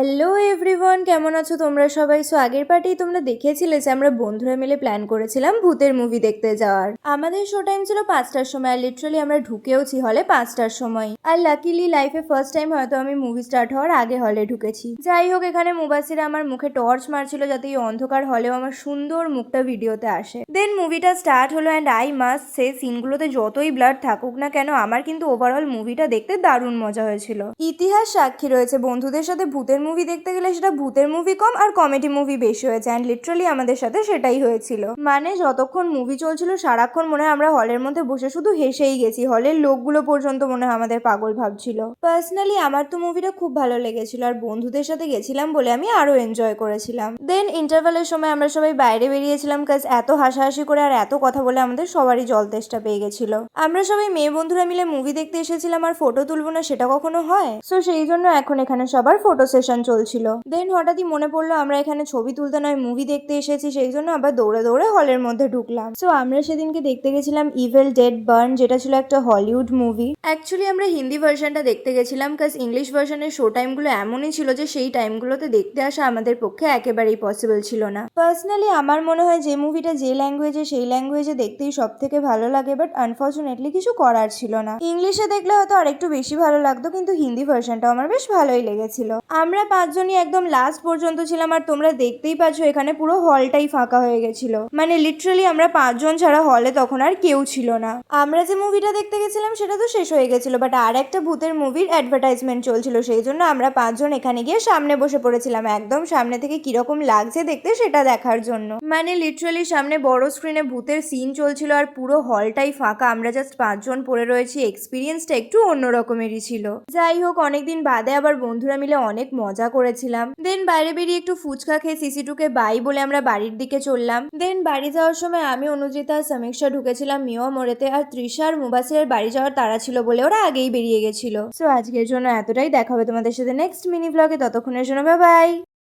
Hello everyone, কেমন আছো তোমরা সবাই? সো আগের পার্টেই তোমরা দেখেছিলে যে আমরা বন্ধুরা মিলে প্ল্যান করেছিলাম ভূতের মুভি দেখতে যাওয়ার। আমাদের শো টাইম ছিল 5টার সময়, আর লিটারালি আমরা ঢুকেওছি হলে 5টার সময়। আর লাকিলি লাইফে ফার্স্ট টাইম হয়তো আমি মুভি স্টার্ট হওয়ার আগে হলে ঢুকেছি। যাই হোক, এখানে মুবাসিরা আমার মুখে টর্চ মারছিল যাতে এই অন্ধকার হলেও আমার সুন্দর মুখটা ভিডিওতে আসে। দেন মুভিটা স্টার্ট হলো অ্যান্ড আই মাস্ট সে সিনগুলোতে যতই ব্লাড থাকুক না কেন, আমার কিন্তু ওভারঅল মুভিটা দেখতে দারুণ মজা হয়েছিল। ইতিহাস সাক্ষী রয়েছে, বন্ধুদের সাথে ভূতের মুভি দেখতে গেলে সেটা ভূতের মুভি কম আর কমেডি মুভি বেশি হয়েছে, অ্যান্ড লিটারালি আমাদের সাথে সেটাই হয়েছিল। মানে যতক্ষণ মুভি চলছিল সারাক্ষণ মনে হয় আমরা হলের মধ্যে বসে শুধু হেসেই গেছি, হলের লোকগুলো পর্যন্ত মনে হয় আমাদের পাগল ভাবছিল। পার্সোনালি আমার তো মুভিটা খুব ভালো লেগেছিল, আর বন্ধুদের সাথে গেছিলাম বলে আমি আরো এনজয় করেছিলাম। দেন ইন্টারভ্যালের সময় আমরা সবাই বাইরে বেরিয়েছিলাম, কাজ এত হাসাহাসি করে আর এত কথা বলে আমাদের সবারই জল তেষ্টা পেয়ে গেছিল। আমরা সবাই মেয়ে বন্ধুরা মিলে মুভি দেখতে এসেছিলাম, আর ফটো তুলবো না সেটা কখনো হয়? সো সেই জন্য এখন এখানে সবার ফটো সেশন চলছিল। দেন হঠাৎই মনে পড়লো আমরা এখানে ছবি তুলতে নয় মুভি দেখতে এসেছি, সেই জন্য আবার দৌড়ে দৌড়ে হলের মধ্যে ঢুকলাম। সো আমরা সেদিনকে দেখতে গেছিলাম ইভিল ডেড বার্ন, যেটা ছিল একটা হলিউড মুভি। অ্যাকচুয়ালি আমরা হিন্দি ভার্সনটা দেখতে গেছিলাম, কাজ ইংলিশ ভার্সনের শো টাইমগুলো এমনই ছিল যে সেই টাইমগুলোতে দেখতে আসা আমাদের পক্ষে একেবারেই পসিবল ছিল না। পার্সোনালি আমার মনে হয় যে মুভিটা যে ল্যাঙ্গুয়েজে সেই ল্যাঙ্গুয়েজে দেখতেই সব থেকে ভালো লাগে, বাট আনফর্চুনেটলি কিছু করার ছিল না। ইংলিশে দেখলে হয়তো আরেকটু বেশি ভালো লাগতো, কিন্তু হিন্দি ভার্সনটা আমার বেশ ভালোই লেগেছিল। আমরা 5জনই একদম লাস্ট পর্যন্ত ছিলাম, আর তোমরা দেখতেই পাচ্ছ এখানে পুরো হলটাই ফাঁকা হয়ে গেছিল। মানে লিটারালি আমরা 5জন ছাড়া হলে তখন আর কেউ ছিল না। আমরা যে মুভিটা দেখতে গেছিলাম সেটা তো শেষ হয়ে গেছিল, বাট আর একটা ভূতের মুভির অ্যাডভার্টাইজমেন্ট চলছিল, সেই জন্য আমরা 5জন এখানে গিয়ে সামনে বসে পড়েছিলাম, একদম সামনে থেকে কিরকম লাগছে দেখতে সেটা দেখার জন্য। মানে লিটারালি সামনে বড় স্ক্রিনে ভূতের সিন চলছিল আর পুরো হলটাই ফাঁকা, আমরা জাস্ট 5জন পড়ে রয়েছি। এক্সপিরিয়েন্সটা একটু অন্যরকমেরই ছিল। যাই হোক, অনেকদিন বাদে আবার বন্ধুরা মিলে অনেক মজা করেছিলাম। দেন বাইরে বেরিয়ে একটু ফুচকা খেয়ে সিসিটুকে বাই বলে আমরা বাড়ির দিকে চললাম। দেন বাড়ি যাওয়ার সময় আমি, অনুজিতা, সমীক্ষা ঢুকেছিলাম মিও মোড়েতে, আর তৃষা আর মুবাসিরের বাড়ি যাওয়ার তাড়া ছিল বলে ওরা আগেই বেরিয়ে গেছিল। সো আজকের জন্য এতটাই, দেখা হবে তোমাদের সাথে নেক্সট মিনি ব্লগে, ততক্ষণের জন্য বাই বাই।